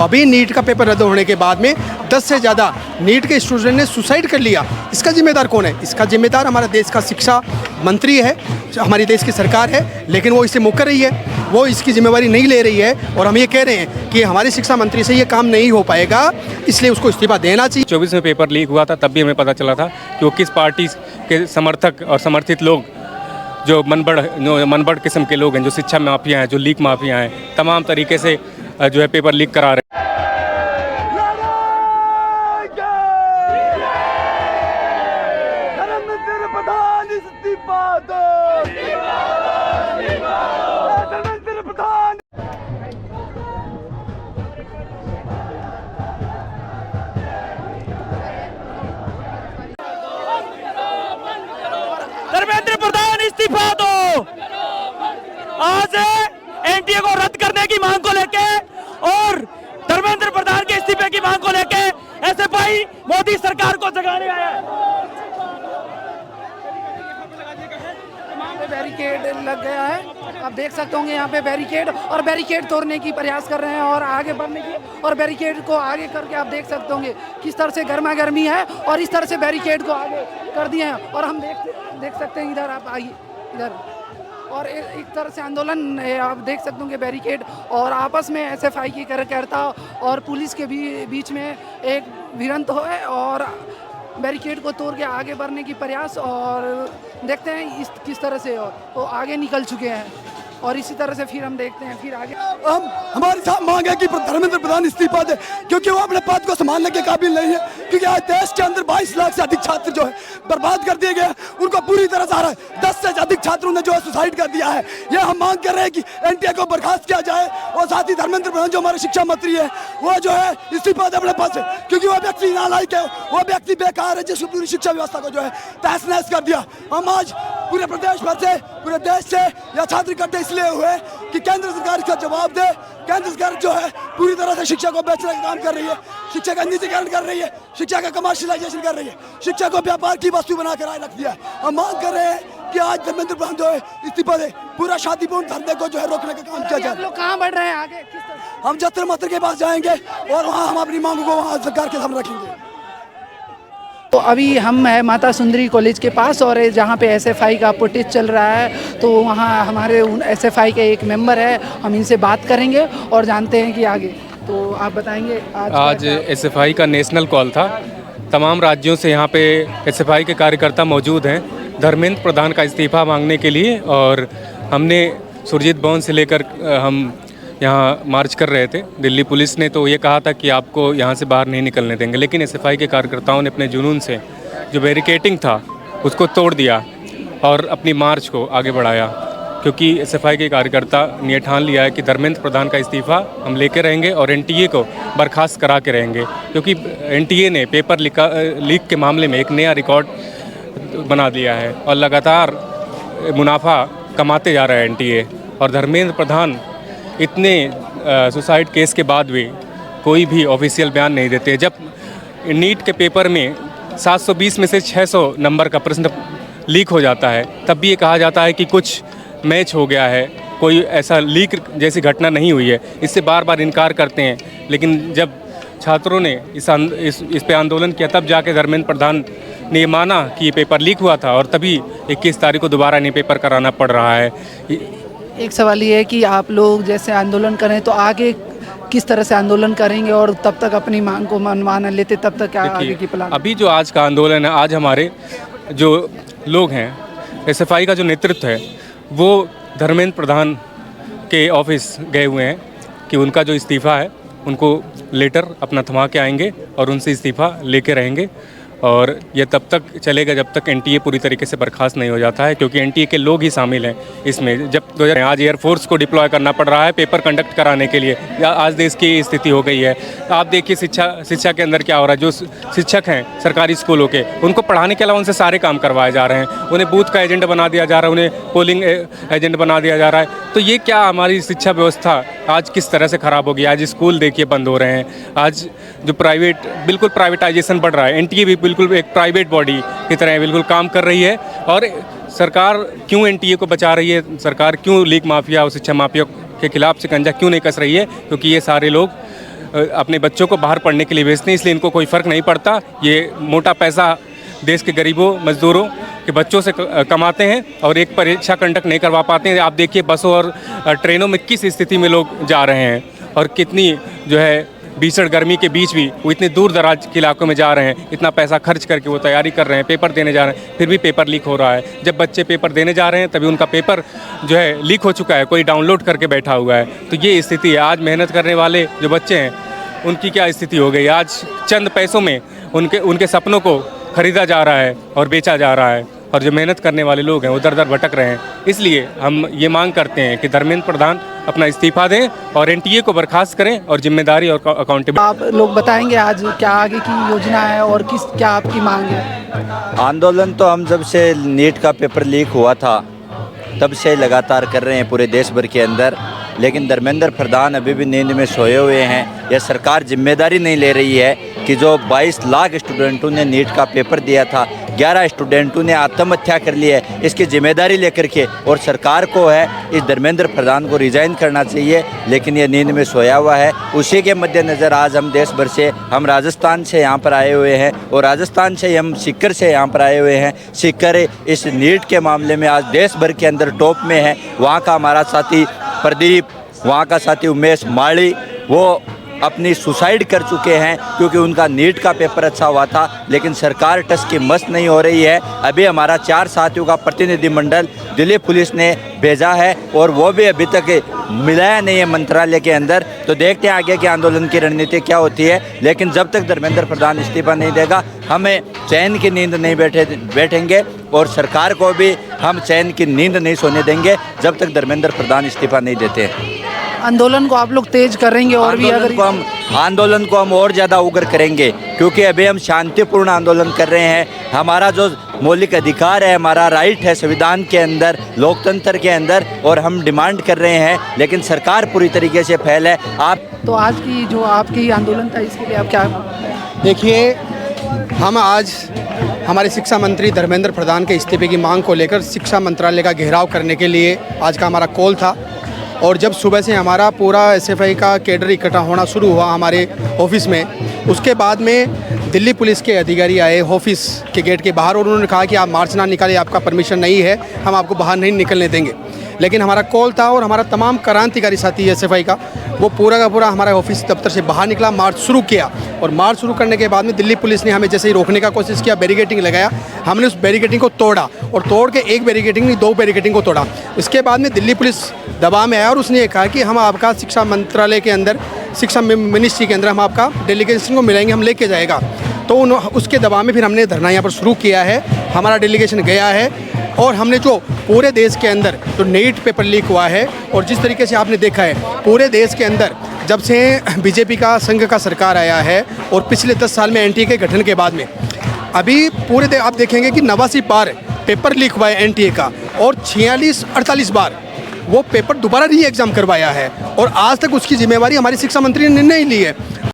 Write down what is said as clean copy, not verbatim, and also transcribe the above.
अभी नीट का पेपर रद्द होने के बाद में 10 से ज़्यादा नीट के स्टूडेंट ने सुसाइड कर लिया। इसका जिम्मेदार कौन है? इसका जिम्मेदार हमारा देश का शिक्षा मंत्री है, हमारी देश की सरकार है, लेकिन वो इससे मुकर रही है, वो इसकी जिम्मेवारी नहीं ले रही है। और हम ये कह रहे हैं कि हमारी शिक्षा मंत्री से ये काम नहीं हो पाएगा, इसलिए उसको इस्तीफा देना चाहिए। 24 में पेपर लीक हुआ था, तब भी हमें पता चला था कि वो किस पार्टी के समर्थक और समर्थित लोग, जो मनबड़ किस्म के लोग हैं, जो शिक्षा माफिया हैं, जो लीक माफिया हैं, तमाम तरीके से जो है पेपर लीक करा रहे हैं। धर्मेंद्र प्रधान इस्तीफा दो। आज एनटीए को रद्द करने की मांग को लेके और धर्मेंद्र प्रधान के इस्तीफे की मांग को लेके एसएफआई मोदी सरकार को जगाने आया है। बैरिकेड लग गया है, आप देख सकते होंगे यहाँ पे बैरिकेड, और बैरिकेड तोड़ने की प्रयास कर रहे हैं और आगे बढ़ने की, और बैरिकेड को आगे करके आप देख सकते होंगे किस तरह से गर्मा गर्मी है, और इस तरह से बैरिकेड को आगे कर दिए हैं। और हम देख सकते हैं, इधर आप आइए, इधर, और एक तरह से आंदोलन आप देख सकते होंगे बैरिकेड, और आपस में एसएफआई की कार्यकर्ता और पुलिस के बीच में एक भिड़ंत हो है, और बैरिकेड को तोड़ के आगे बढ़ने की प्रयास, और देखते हैं किस तरह से वो आगे निकल चुके हैं, और इसी तरह से फिर हम देखते हैं फिर आगे। हमारी साथ मांग है कि धर्मेंद्र प्रधान इस्तीफा दे, क्योंकि वो अपने पद को संभालने के काबिल नहीं है। क्योंकि आज देश के अंदर 22 लाख से अधिक छात्र जो है बर्बाद कर दिए गए, उनको पूरी तरह से आ रहा है। 10 से अधिक छात्रों ने जो है सुसाइड कर दिया है। ये हम मांग कर रहे हैं कि एनटीए को बर्खास्त किया जाए, और साथ ही धर्मेंद्र प्रधान जो हमारे शिक्षा मंत्री है, वो जो है इस्तीफा दे अपने पद से, क्योंकि वो व्यक्ति नालायक है, वो व्यक्ति बेकार है, जिसने पूरी शिक्षा व्यवस्था को जो है तहस नहस कर दिया। हम आज पूरे प्रदेश भर से, पूरे देश से यह छात्र इकट्ठे इसलिए हुए कि केंद्र सरकार इसका जवाब दे। केंद्र सरकार जो है पूरी तरह से शिक्षा को बेचने का काम कर रही है, शिक्षा का निजीकरण कर रही है, शिक्षा का कमर्शियलाइजेशन कर रही है, शिक्षा को व्यापार की वस्तु बनाकर रख दिया। हम मांग कर रहे हैं कि आज धर्मेंद्र प्रधान जो है इस्तीफा दे, पूरा शांतिपूर्ण धरने को जो है रोकने का काम किया जाए। लोग कहाँ बढ़ रहे हैं आगे, किस तरह? हम जत्र मत्र के पास जाएंगे और वहाँ हम अपनी मांगों को वहाँ सरकार के सामने रखेंगे। तो अभी हम है माता सुंदरी कॉलेज के पास, और जहाँ पे एसएफआई का प्रोटेस्ट चल रहा है, तो वहाँ हमारे एसएफआई के एक मेंबर है, हम इनसे बात करेंगे और जानते हैं कि आगे। तो आप बताएंगे आज एसएफआई का नेशनल कॉल था। तमाम राज्यों से यहाँ पे एसएफआई के कार्यकर्ता मौजूद हैं धर्मेंद्र प्रधान का इस्तीफा मांगने के लिए, और हमने सुरजीत भवन से लेकर हम यहाँ मार्च कर रहे थे। दिल्ली पुलिस ने तो ये कहा था कि आपको यहाँ से बाहर नहीं निकलने देंगे, लेकिन एसएफआई के कार्यकर्ताओं ने अपने जुनून से जो बैरिकेटिंग था उसको तोड़ दिया और अपनी मार्च को आगे बढ़ाया, क्योंकि एसएफआई के कार्यकर्ता ने ठान लिया है कि धर्मेंद्र प्रधान का इस्तीफा हम लेके रहेंगे और एनटीए को बर्खास्त करा के रहेंगे, क्योंकि एनटीए ने पेपर लीक के मामले में एक नया रिकॉर्ड बना दिया है और लगातार मुनाफा कमाते जा रहा है एनटीए। और धर्मेंद्र प्रधान इतने सुसाइड केस के बाद भी कोई भी ऑफिशियल बयान नहीं देते। जब नीट के पेपर में 720 में से 600 नंबर का प्रश्न लीक हो जाता है, तब भी ये कहा जाता है कि कुछ मैच हो गया है, कोई ऐसा लीक जैसी घटना नहीं हुई है। इससे बार बार इनकार करते हैं, लेकिन जब छात्रों ने इस पे आंदोलन किया, तब जाके धर्मेंद्र प्रधान ने माना कि ये पेपर लीक हुआ था, और तभी 21 तारीख को दोबारा नहीं पेपर कराना पड़ रहा है। एक सवाल ये है कि आप लोग जैसे आंदोलन करें तो आगे किस तरह से आंदोलन करेंगे, और तब तक अपनी मांग को मनवाना लेते, तब तक क्या आगे की प्लान? अभी जो आज का आंदोलन है, आज हमारे जो लोग हैं, एसएफआई का जो नेतृत्व है, वो धर्मेंद्र प्रधान के ऑफिस गए हुए हैं कि उनका जो इस्तीफ़ा है उनको लेटर अपना थमा के आएंगे और उनसे इस्तीफ़ा लेके रहेंगे। और ये तब तक चलेगा जब तक एनटीए पूरी तरीके से बर्खास्त नहीं हो जाता है, क्योंकि एनटीए के लोग ही शामिल हैं इसमें। जब आज एयरफोर्स को डिप्लॉय करना पड़ रहा है पेपर कंडक्ट कराने के लिए, आज देश की स्थिति हो गई है। आप देखिए शिक्षा के अंदर क्या हो रहा है। जो शिक्षक हैं सरकारी स्कूलों के, उनको पढ़ाने के अलावा उनसे सारे काम करवाए जा रहे हैं। उन्हें बूथ का एजेंट बना दिया जा रहा है, उन्हें पोलिंग एजेंट बना दिया जा रहा है। तो ये क्या हमारी शिक्षा व्यवस्था आज किस तरह से ख़राब हो गई। आज स्कूल देखिए बंद हो रहे हैं। आज जो बिल्कुल प्राइवेटाइजेशन बढ़ रहा है। एनटीए भी बिल्कुल एक प्राइवेट बॉडी की तरह बिल्कुल काम कर रही है। और सरकार क्यों एनटीए को बचा रही है, सरकार क्यों लीक माफिया और शिक्षा माफिया के खिलाफ शिकंजा क्यों नहीं कस रही है? क्योंकि ये सारे लोग अपने बच्चों को बाहर पढ़ने के लिए भेजते हैं, इसलिए इनको कोई फ़र्क नहीं पड़ता। ये मोटा पैसा देश के गरीबों मज़दूरों के बच्चों से कमाते हैं और एक परीक्षा कंडक्ट नहीं करवा पाते हैं। आप देखिए बसों और ट्रेनों में किस स्थिति में लोग जा रहे हैं और कितनी जो है भीषण गर्मी के बीच भी वो इतने दूर दराज के इलाकों में जा रहे हैं, इतना पैसा खर्च करके वो तैयारी कर रहे हैं, पेपर देने जा रहे हैं, फिर भी पेपर लीक हो रहा है। जब बच्चे पेपर देने जा रहे हैं तभी उनका पेपर जो है लीक हो चुका है, कोई डाउनलोड करके बैठा हुआ है। तो ये स्थिति है। आज मेहनत करने वाले जो बच्चे हैं उनकी क्या स्थिति हो गई। आज चंद पैसों में उनके सपनों को खरीदा जा रहा है और बेचा जा रहा है, और जो मेहनत करने वाले लोग हैं वो दर दर भटक रहे हैं। इसलिए हम ये मांग करते हैं कि धर्मेंद्र प्रधान अपना इस्तीफा दें और एनटीए को बर्खास्त करें और जिम्मेदारी और अकाउंटेबिलिटी। आप लोग बताएंगे आज क्या आगे की योजना है और क्या आपकी मांग है? आंदोलन तो हम जब से नीट का पेपर लीक हुआ था तब से लगातार कर रहे हैं पूरे देश भर के अंदर, लेकिन धर्मेंद्र प्रधान अभी भी नींद में सोए हुए हैं। यह सरकार जिम्मेदारी नहीं ले रही है कि जो 22 लाख स्टूडेंटों ने नीट का पेपर दिया था, 11 स्टूडेंटों ने आत्महत्या कर ली है, इसकी जिम्मेदारी लेकर के और सरकार को है इस धर्मेंद्र प्रधान को रिजाइन करना चाहिए, लेकिन ये नींद में सोया हुआ है। उसी के मद्देनज़र आज हम देश भर से, हम राजस्थान से यहाँ पर आए हुए हैं और राजस्थान से हम सीकर से यहाँ पर आए हुए हैं। सीकर इस नीट के मामले में आज देश भर के अंदर टॉप में है। वहाँ का हमारा साथी प्रदीप, वहाँ का साथी उमेश माली, वो अपनी सुसाइड कर चुके हैं क्योंकि उनका नीट का पेपर अच्छा हुआ था, लेकिन सरकार टस की मस्त नहीं हो रही है। अभी हमारा 4 साथियों का प्रतिनिधिमंडल दिल्ली पुलिस ने भेजा है और वो भी अभी तक मिलाया नहीं है मंत्रालय के अंदर। तो देखते हैं आगे के आंदोलन की रणनीति क्या होती है, लेकिन जब तक धर्मेंद्र प्रधान इस्तीफा नहीं देगा हमें चैन की नींद नहीं बैठेंगे और सरकार को भी हम चैन की नींद नहीं सोने देंगे जब तक धर्मेंद्र प्रधान इस्तीफा नहीं देते। आंदोलन को आप लोग तेज करेंगे और भी अगर आंदोलन को हम और ज़्यादा उग्र करेंगे, क्योंकि अभी हम शांतिपूर्ण आंदोलन कर रहे हैं। हमारा जो मौलिक अधिकार है, हमारा राइट है संविधान के अंदर, लोकतंत्र के अंदर, और हम डिमांड कर रहे हैं, लेकिन सरकार पूरी तरीके से फेल है। आप तो आज की जो आपकी आंदोलन था इसके लिए आप क्या? देखिए, हम आज हमारे शिक्षा मंत्री धर्मेंद्र प्रधान के इस्तीफे की मांग को लेकर शिक्षा मंत्रालय का घेराव करने के लिए आज का हमारा कॉल था। और जब सुबह से हमारा पूरा एसएफआई का कैडर इकट्ठा होना शुरू हुआ हमारे ऑफिस में, उसके बाद में दिल्ली पुलिस के अधिकारी आए ऑफिस के गेट के बाहर और उन्होंने कहा कि आप मार्च ना निकालें, आपका परमिशन नहीं है, हम आपको बाहर नहीं निकलने देंगे। लेकिन हमारा कॉल था और हमारा तमाम क्रांतिकारी साथी एसएफआई का वो पूरा का पूरा हमारा ऑफिस दफ्तर से बाहर निकला, मार्च शुरू किया। और मार्च शुरू करने के बाद में दिल्ली पुलिस ने हमें जैसे ही रोकने का कोशिश किया, बैरिकेडिंग लगाया, हमने उस बैरिकेडिंग को तोड़ा और तोड़ के एक बैरिकेडिंग नहीं 2 बैरिकेडिंग को तोड़ा। इसके बाद में दिल्ली पुलिस दबाव में आया और उसने ये कहा कि हम आपका शिक्षा मंत्रालय के अंदर, शिक्षा मिनिस्ट्री के अंदर हम आपका डेलीगेशन को मिलाएंगे, हम लेके जाएगा। तो उसके दबाव में फिर हमने धरना यहाँ पर शुरू किया है। हमारा डेलीगेशन गया है और हमने जो पूरे देश के अंदर जो नीट पेपर लीक हुआ है और जिस तरीके से आपने देखा है पूरे देश के अंदर जब से बीजेपी का संघ का सरकार आया है और पिछले 10 साल में एनटीए के गठन के बाद में अभी पूरे आप देखेंगे कि 89 बार पेपर लीक हुआ है एनटीए का और 46-48 बार वो पेपर दोबारा री एग्ज़ाम करवाया है और आज तक उसकी जिम्मेवारी हमारी शिक्षा मंत्री ने नहीं ली है।